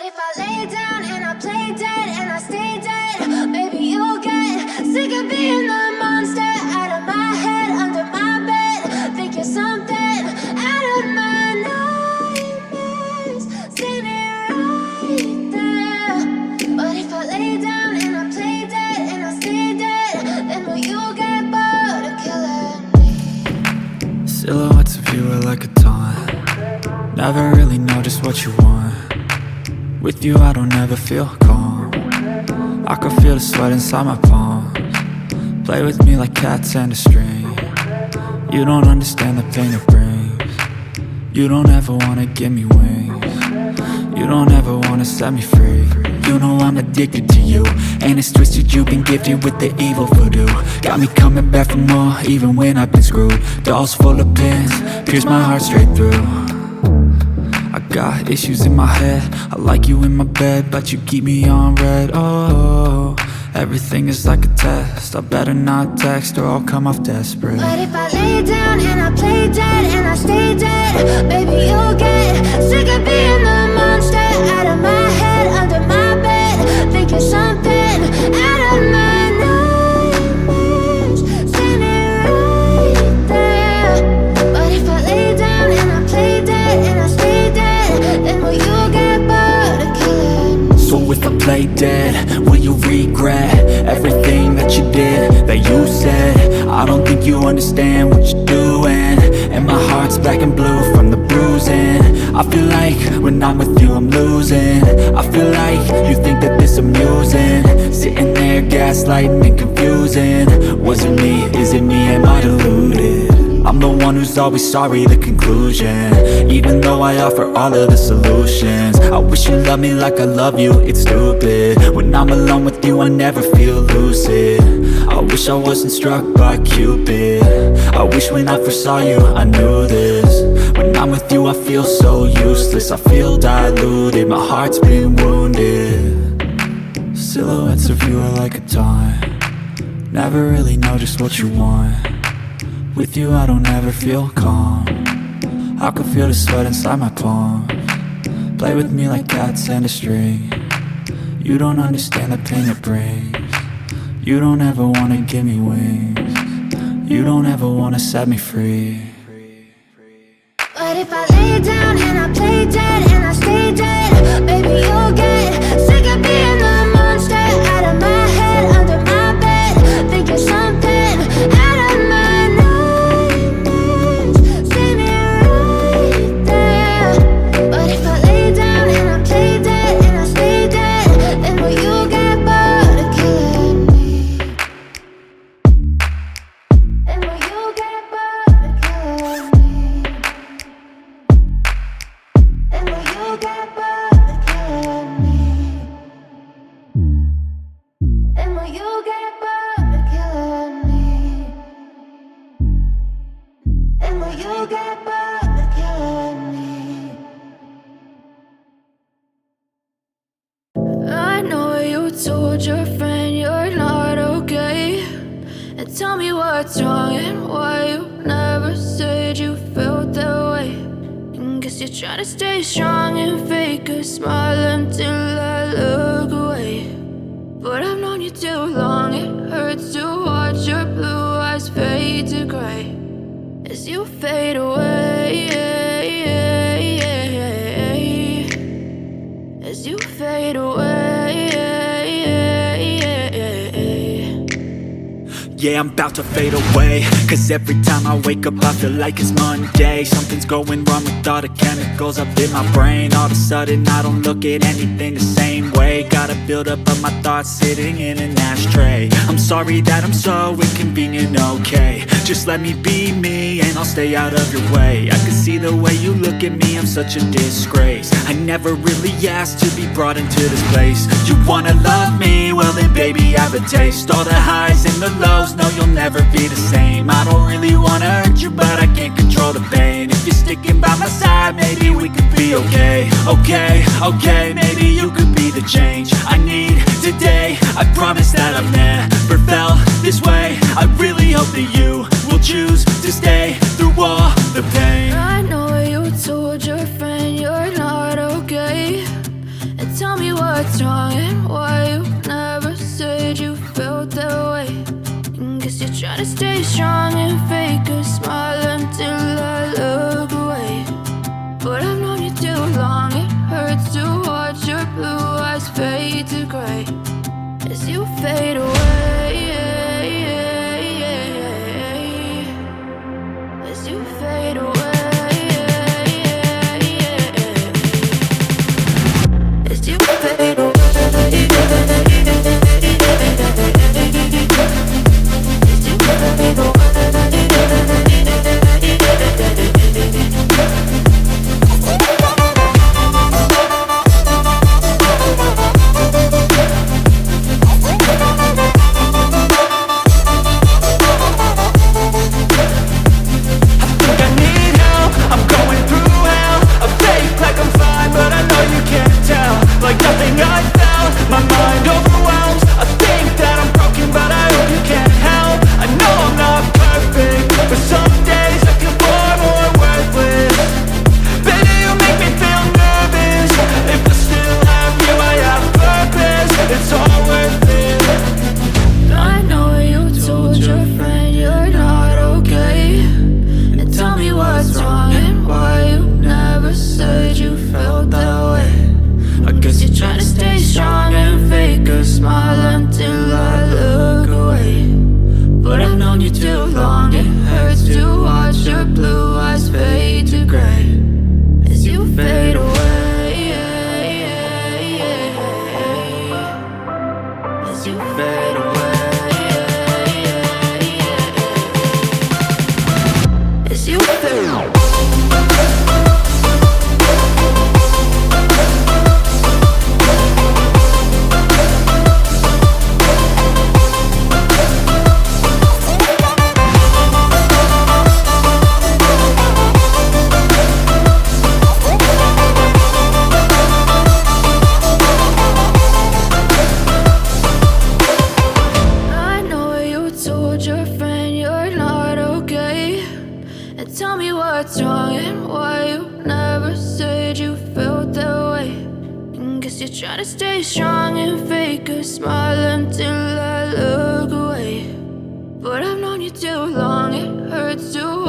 if I lay down and I play dead and I stay dead, maybe you'll get sick of being the monster out of my head, under my bed. Think you're something out of my nightmares, standing right there. But if I lay down and I play dead and I stay dead, then will you get bored of killing me? Silhouettes of you are like a taunt. Never really know just what you want. With you I don't ever feel calm. I can feel the sweat inside my palms. Play with me like cats and a string. You don't understand the pain it brings. You don't ever wanna give me wings. You don't ever wanna set me free. You know I'm addicted to you, and it's twisted, you've been gifted with the evil voodoo. Got me coming back for more, even when I've been screwed. Dolls full of pins, pierce my heart straight through. I got issues in my head, I like you in my bed, but you keep me on red. Oh, everything is like a test. I better not text or I'll come off desperate. But if I lay down and I play dead and I stay dead, baby you'll get sick of being the monster out of my head, under my bed. Think you're something out of my nightmares, standing right there. But if I lay down and I play dead and I stay dead, then will you get bored of killing me? So if I play dead, will you regret everything that you did, that you said? I don't think you understand what you're doing, and my heart's black and blue from the bruising. I feel like when I'm with you I'm losing. I feel like you think that this amusing, sitting there gaslighting and confusing. Was it me? Is it me? Am I deluded? I'm the one who's always sorry, the conclusion, even though I offer all of the solutions. I wish you loved me like I love you, it's stupid. When I'm alone with you I never feel lucid. I wish I wasn't struck by Cupid. I wish when I first saw you I knew this. When I'm with you I feel so useless, I feel diluted, my heart's been wounded. Silhouettes of you are like a taunt. Never really know just what you want. With you I don't ever feel calm. I can feel the sweat inside my palms. Play with me like cats and a string. You don't understand the pain it brings. You don't ever wanna give me wings. You don't ever wanna set me free. But if I lay down and I play dead and I stay dead, baby you'll get sick of being the monster out of my head, under my bed. Think you're something out of my nightmares, standing right there. But if I lay down and I play dead and I stay dead, then will you get bored of killing me? Then will you get bored of killing me? Then will you get bored of killing me? Then will you get bored of killing me? Then will you get bored of killing me? I know you told your friend you're not okay, and tell me what's wrong and why you never said you felt that way. And guess you're trying to stay strong and fake a smile until I look away. But I've known you too long, it hurts to watch your blue eyes fade to gray as you fade away, as you fade away. Yeah, I'm about to fade away, cause every time I wake up I feel like it's Monday. Something's going wrong with all the chemicals up in my brain. All of a sudden I don't look at anything the same way. Gotta build up of my thoughts sitting in an ashtray. I'm sorry that I'm so inconvenient, okay. Just let me be me and I'll stay out of your way. I can see the way you look at me, I'm such a disgrace. I never really asked to be brought into this place. You wanna love me? Well then baby I have a taste. All the highs and the lows, no you'll never be the same. I don't really wanna hurt you but I can't control the pain. If you're sticking by my side maybe we could be okay. Okay, maybe you could be the change I need today. I promise that I've never felt this way. I really hope that you will choose to stay through all the pain. I know you told your friend you're not okay, and what's wrong and why you never said you felt that way. And guess you're trying to stay strong and fake a smile until I look away. But I've known you too long, it hurts to watch your blue eyes fade to gray as you fade away. As you fade away. As you fade away. Like nothing I felt, my mind overwhelms. I think that I'm broken, but I hope you can't help. I know I'm not perfect, but some days I feel far more worthless. Baby, you make me feel nervous. If I still have you, I have purpose. It's all worth it. I know you told your friend you're not okay. And tell me what's wrong and why you never said you felt that way. I guess you're trying to stay strong and fake a smile until I look away. But I've known you too long, it hurts to watch your blue eyes fade to gray as you fade away. As you fade away. As you fade away. Your friend you're not okay. And tell me what's wrong and why you never said you felt that way. And guess you're trying to stay strong and fake a smile until I look away. But I've known you too long, it hurts to